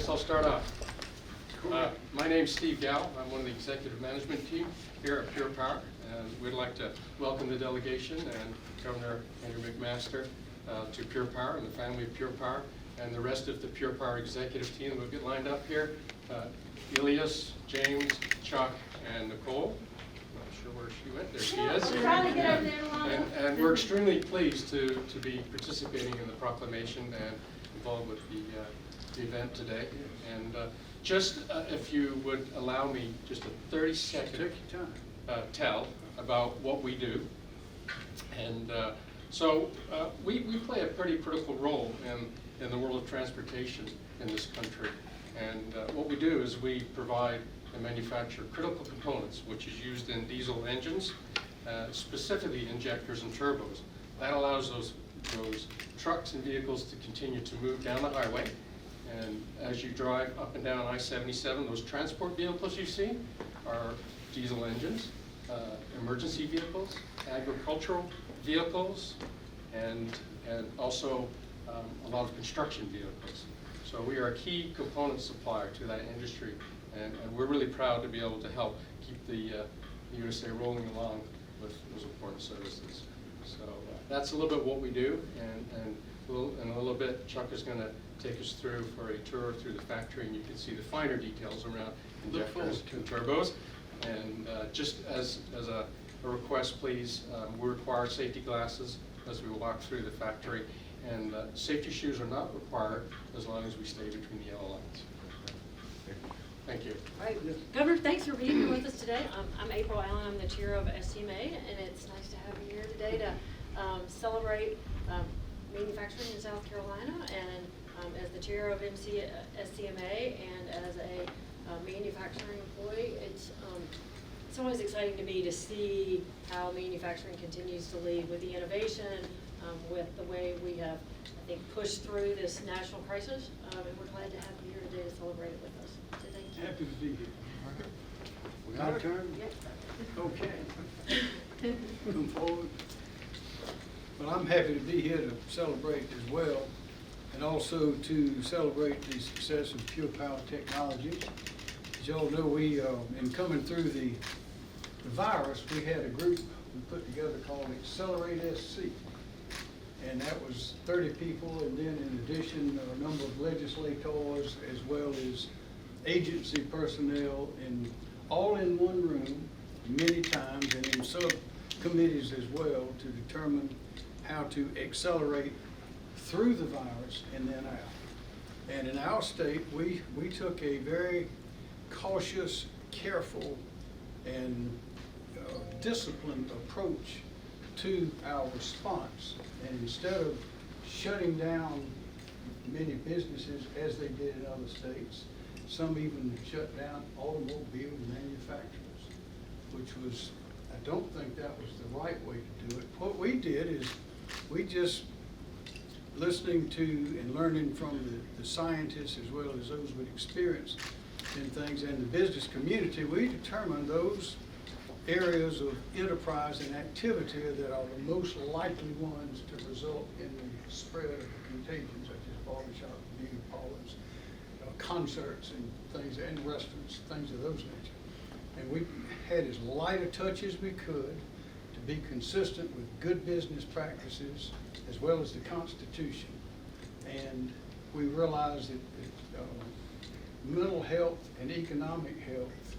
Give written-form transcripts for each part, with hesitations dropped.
I'll start off. My name's Steve Gow. I'm one of the executive management team here at Pure Power, and we'd like to welcome the delegation and Governor Andrew McMaster to Pure Power and the family of Pure Power, and the rest of the Pure Power executive team that will get lined up here. Elias, James, Chuck, and Nicole. Not sure where she went. There she is. And we're extremely pleased to be participating in the proclamation and involved with the event today. And just if you would allow me just a 30-second tell about what we do. And so we play a pretty critical role in the world of transportation in this country. And what we do is we provide and manufacture critical components, which is used in diesel engines, specifically injectors and turbos. That allows those trucks and vehicles to continue to move down the highway. And as you drive up and down I-77, those transport vehicles you see are diesel engines, emergency vehicles, agricultural vehicles, and also a lot of construction vehicles. So we are a key component supplier to that industry, and we're really proud to be able to help keep the USA rolling along with those important services. So that's a little bit what we do, and in a little bit, Chuck is going to take us through for a tour through the factory, and you can see the finer details around injectors and turbos. And just as a request, please, we require safety glasses as we walk through the factory, and safety shoes are not required as long as we stay between the yellow lines. Thank you. All right, Governor, thanks for being here with us today. I'm April Allen. I'm the chair of SCMA, and it's nice to have you here today to celebrate manufacturing in South Carolina. And as the chair of SCMA and as a manufacturing employee, it's always exciting to me to see how manufacturing continues to lead with the innovation, with the way we have, I think, pushed through this national crisis. And we're glad to have you here today to celebrate it with us. So thank you. Happy to be here. My turn? Yep. Okay. Come forward. Well, I'm happy to be here to celebrate as well, and also to celebrate the success of Pure Power Technologies. As you all know, we, in coming through the virus, we had a group we put together called Accelerate SC. And that was 30 people, and then in addition, a number of legislators as well as agency personnel, and all in one room many times, and in subcommittees as well, to determine how to accelerate through the virus and then out. And in our state, we took a very cautious, careful, and disciplined approach to our response. And instead of shutting down many businesses as they did in other states, some even shut down automobile manufacturers, which was, I don't think that was the right way to do it. What we did is we just, listening to and learning from the scientists as well as those with experience in things in the business community, we determined those areas of enterprise and activity that are the most likely ones to result in the spread of contagion, such as barbershop, beauty parlors, concerts and things, and restaurants, things of those nature. And we had as light a touch as we could to be consistent with good business practices as well as the Constitution. And we realized that mental health and economic health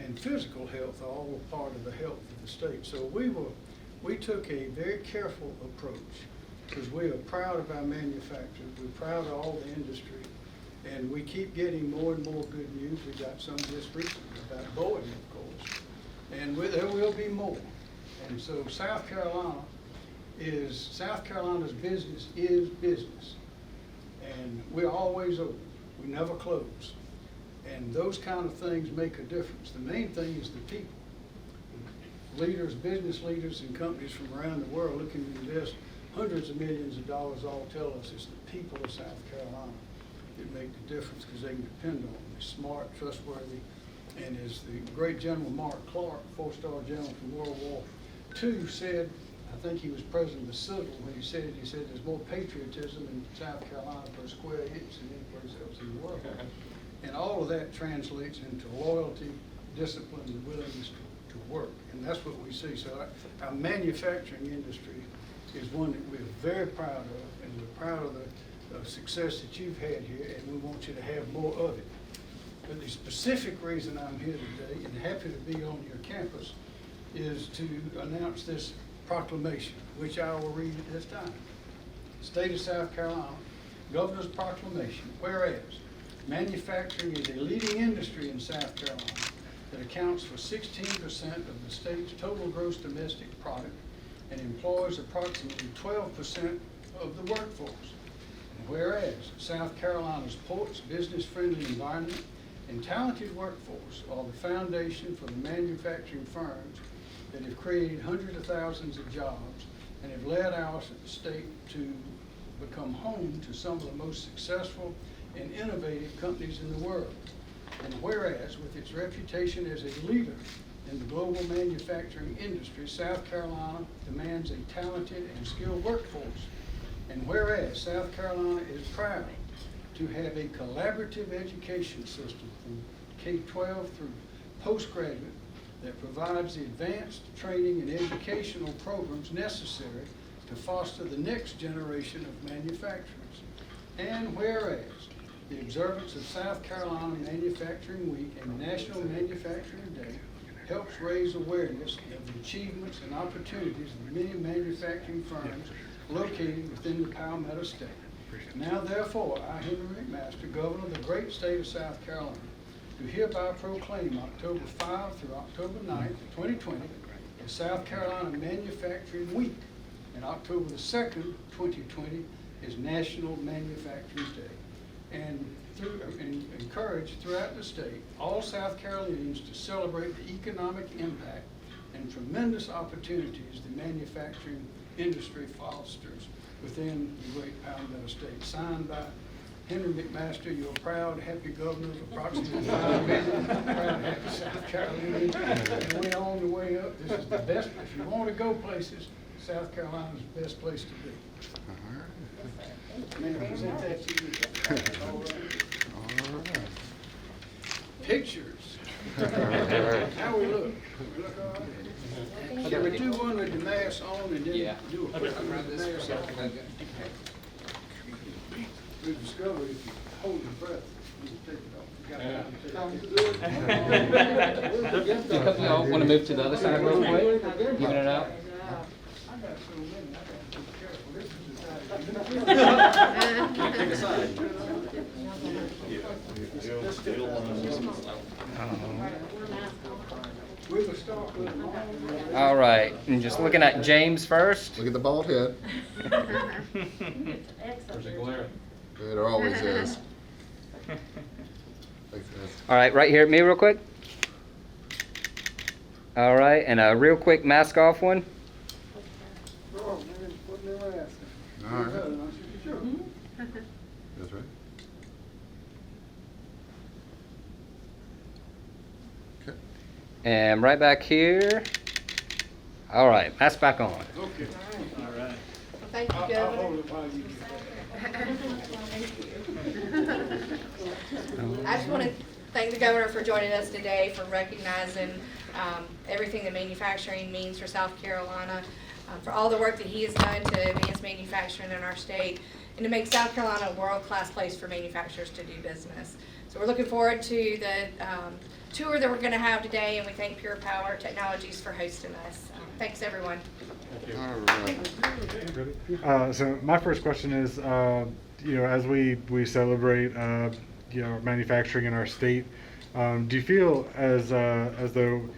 and physical health are all part of the health of the state. So we took a very careful approach, because we are proud of our manufacturers, we're proud of all the industry, and we keep getting more and more good news. We got some just recently about Boeing, of course, and there will be more. And so South Carolina's business is business, and we're always open. We never close. And those kind of things make a difference. The main thing is the people. Leaders, business leaders and companies from around the world looking to invest hundreds of millions of dollars all tell us it's the people of South Carolina that make the difference, because they can depend on them. They're smart, trustworthy, and as the great General Mark Clark, 4-star general from World War II, said, I think he was president of Civil when he said there's more patriotism in South Carolina per square inch than any place else in the world. And all of that translates into loyalty, discipline, and willingness to work. And that's what we see. So our manufacturing industry is one that we're very proud of, and we're proud of the success that you've had here, and we want you to have more of it. But the specific reason I'm here today and happy to be on your campus is to announce this proclamation, which I will read at this time. State of South Carolina, Governor's Proclamation, whereas manufacturing is a leading industry in South Carolina that accounts for 16% of the state's total gross domestic product and employs approximately 12% of the workforce. And whereas South Carolina's ports, business-friendly environment, and talented workforce are the foundation for the manufacturing firms that have created hundreds of thousands of jobs and have led our state to become home to some of the most successful and innovative companies in the world. And whereas, with its reputation as a leader in the global manufacturing industry, South Carolina demands a talented and skilled workforce. And whereas, South Carolina is proud to have a collaborative education system from K-12 through postgraduate that provides the advanced training and educational programs necessary to foster the next generation of manufacturers. And whereas the observance of South Carolina Manufacturing Week and National Manufacturing Day helps raise awareness of the achievements and opportunities of many manufacturing firms located within the Palmetto State. Now therefore, I, Henry McMaster, Governor of the great state of South Carolina, do hereby proclaim October 5 through October 9, 2020 as South Carolina Manufacturing Week, and October the 2nd, 2020 is National Manufacturing Day. And encourage throughout the state all South Carolinians to celebrate the economic impact and tremendous opportunities the manufacturing industry fosters within the great Palmetto State. Signed by Henry McMaster, your proud, happy governor of approximately 5 million proud, happy South Carolinians. And we're on the way up. This is the best. If you want to go places, South Carolina is the best place to be. May I present that to you? All right. Pictures. How we look? We look all right? Can we do one with the mask on and then do a quick one with the mask off? We discovered if you hold your breath, you can take it off. You got Do a couple of y'all want to move to the other side real quick? Giving it out. I got so many, I got to be careful. This is the side. Take a side. We will start with them all. All right, and just looking at James first. Look at the bald head. There's a glare. There always is. All right, right here at me real quick. All right, and a real quick mask off one. Oh, man, what they were asking. All right. Sure. That's right. Okay. And right back here. All right, mask back on. Okay. Thank you, I'll Governor. hold it while you do I just want to thank the Governor for joining us today, for recognizing everything that manufacturing means for South Carolina, for all the work that he has done to advance manufacturing in our state, and to make South Carolina a world-class place for manufacturers to do business. So we're looking forward to the tour that we're going to have today, and we thank Pure Power Technologies for hosting us. Thanks, everyone. All right. So my first question is, as we celebrate, manufacturing in our state, do you feel as though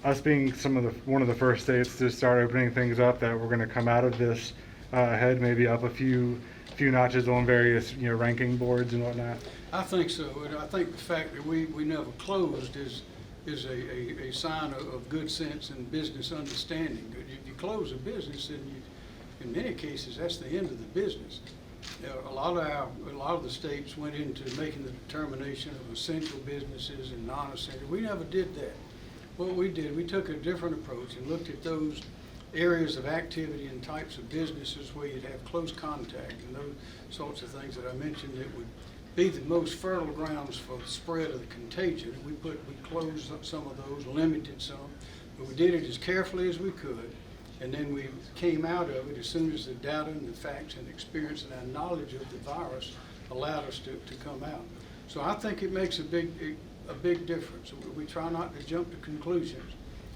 us being one of the first states to start opening things up, that we're going to come out of this ahead, maybe up a few notches on various ranking boards and whatnot? I think so, and I think the fact that we never closed is a sign of good sense and business understanding. If you close a business, then in many cases, that's the end of the business. A lot of the states went into making the determination of essential businesses and non-essential. We never did that. What we did, we took a different approach and looked at those areas of activity and types of businesses where you'd have close contact and those sorts of things that I mentioned that would be the most fertile grounds for the spread of the contagion. We closed up some of those, limited some, but we did it as carefully as we could. And then we came out of it as soon as the data and the facts and experience and our knowledge of the virus allowed us to come out. So I think it makes a big difference. We try not to jump to conclusions.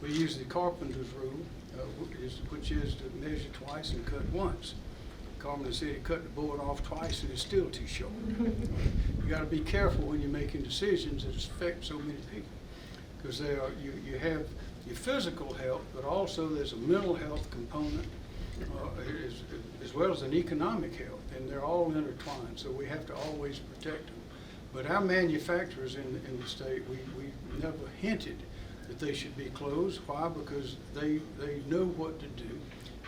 We use the carpenter's rule, which is to measure twice and cut once. Carpenter said he cut the board off twice and it's still too short. You got to be careful when you're making decisions that affect so many people, because you have your physical health, but also there's a mental health component as well as an economic health, and they're all intertwined. So we have to always protect them. But our manufacturers in the state, we never hinted that they should be closed. Why? Because they know what to do,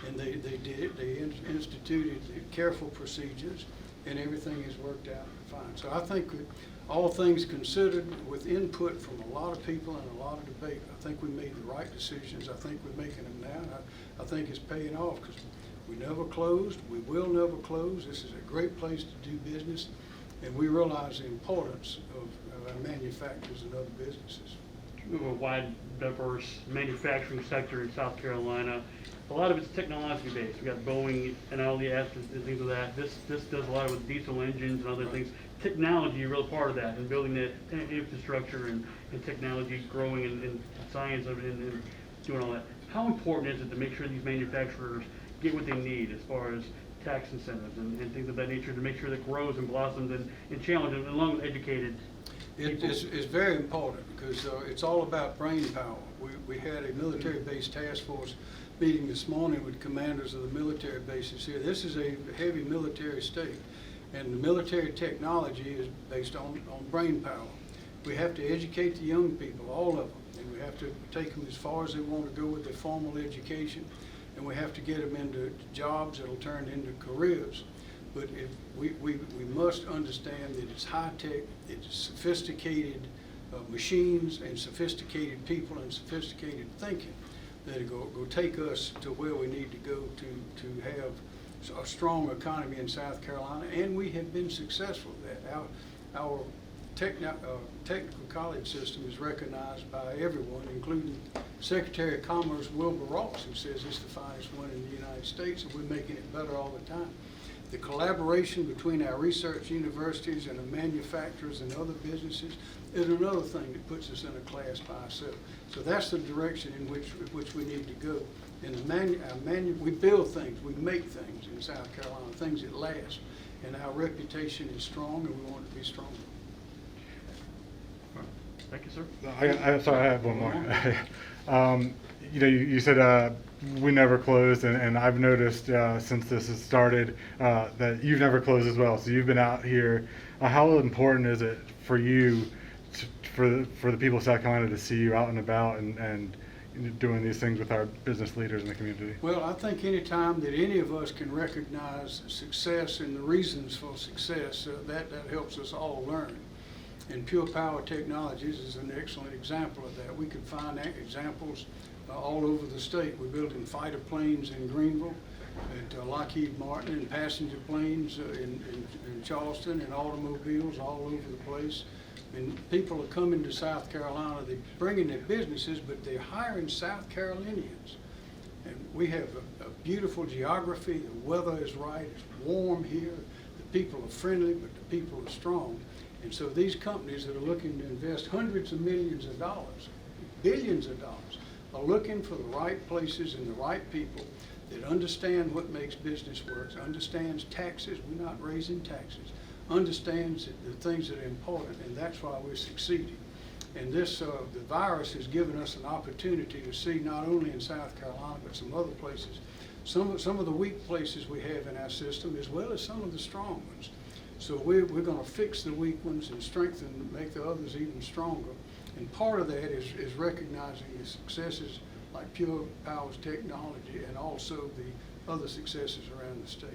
and they did it. They instituted careful procedures, and everything has worked out fine. So I think all things considered, with input from a lot of people and a lot of debate, I think we made the right decisions. I think we're making them now, and I think it's paying off, because we never closed. We will never close. This is a great place to do business, and we realize the importance of our manufacturers and other businesses. We have a wide, diverse manufacturing sector in South Carolina. A lot of it's technology based. We got Boeing and all the and things of that. This does a lot with diesel engines and other things. Technology, a real part of that, and building that infrastructure and technology growing and science and doing all that. How important is it to make sure these manufacturers get what they need as far as tax incentives and things of that nature to make sure that grows and blossoms and challenges along with educated people? It's very important, because it's all about brain power. We had a military-based task force meeting this morning with commanders of the military bases here. This is a heavy military state, and the military technology is based on brain power. We have to educate the young people, all of them, and we have to take them as far as they want to go with their formal education, and we have to get them into jobs that will turn into careers. But we must understand that it's high-tech, it's sophisticated machines and sophisticated people and sophisticated thinking that will take us to where we need to go to have a strong economy in South Carolina, and we have been successful at that. Our technical college system is recognized by everyone, including Secretary of Commerce Wilbur Ross, who says it's the finest one in the United States, and we're making it better all the time. The collaboration between our research universities and the manufacturers and other businesses is another thing that puts us in a class by ourselves. So that's the direction in which we need to go. And we build things, we make things in South Carolina, things that last. And our reputation is strong, and we want it to be stronger. Thank you, sir. Sorry, I have one more. You said we never closed, and I've noticed since this has started that you've never closed as well. So you've been out here. How important is it for you, for the people of South Carolina to see you out and about and doing these things with our business leaders in the community? Well, I think any time that any of us can recognize success and the reasons for success, that helps us all learn. And Pure Power Technologies is an excellent example of that. We could find examples all over the state. We're building fighter planes in Greenville, at Lockheed Martin, and passenger planes in Charleston, and automobiles all over the place. And people are coming to South Carolina. They're bringing their businesses, but they're hiring South Carolinians. And we have a beautiful geography. The weather is right. It's warm here. The people are friendly, but the people are strong. And so these companies that are looking to invest hundreds of millions of dollars, billions of dollars, are looking for the right places and the right people that understand what makes business work, understands taxes. We're not raising taxes, understands the things that are important, and that's why we're succeeding. And this, the virus has given us an opportunity to see, not only in South Carolina, but some other places, some of the weak places we have in our system, as well as some of the strong ones. So we're going to fix the weak ones and strengthen, make the others even stronger. And part of that is recognizing the successes like Pure Power's technology, and also the other successes around the state.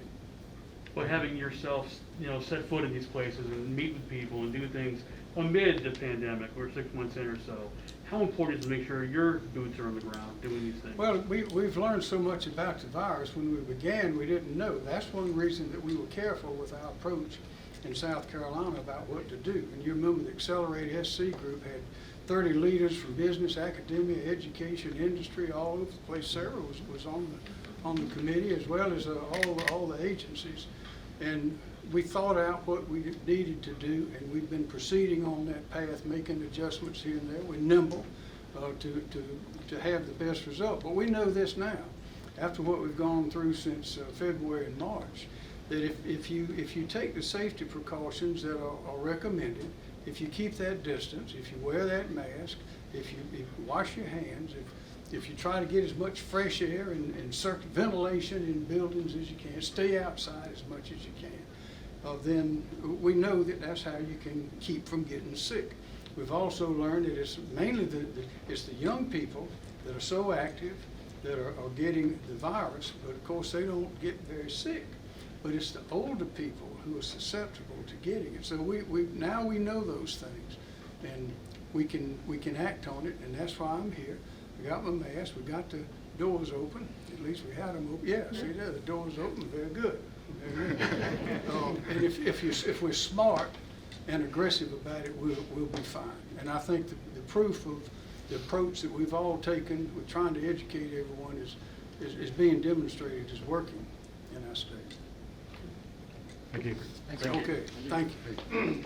But having yourself, set foot in these places and meet with people and do things amid the pandemic, we're 6 months in or so, how important is it to make sure your boots are on the ground doing these things? Well, we've learned so much about the virus. When we began, we didn't know. That's one reason that we were careful with our approach in South Carolina about what to do. And you remember the Accelerate SC group had 30 leaders from business, academia, education, industry, all over the place. Sarah was on the committee, as well as all the agencies. And we thought out what we needed to do, and we've been proceeding on that path, making adjustments here and there. We're nimble to have the best result. But we know this now, after what we've gone through since February and March, that if you take the safety precautions that are recommended, if you keep that distance, if you wear that mask, if you wash your hands, if you try to get as much fresh air and ventilation in buildings as you can, stay outside as much as you can, then we know that that's how you can keep from getting sick. We've also learned that it's mainly it's the young people that are so active that are getting the virus, but of course they don't get very sick. But it's the older people who are susceptible to getting it. So now we know those things, and we can act on it, and that's why I'm here. We got my mask, we got the doors open, at least we had them open. Yeah, see there, the doors open, very good. Very good. And if we're smart and aggressive about it, we'll be fine. And I think the proof of the approach that we've all taken with trying to educate everyone is being demonstrated as working in our state. Thank you. Okay, thank you.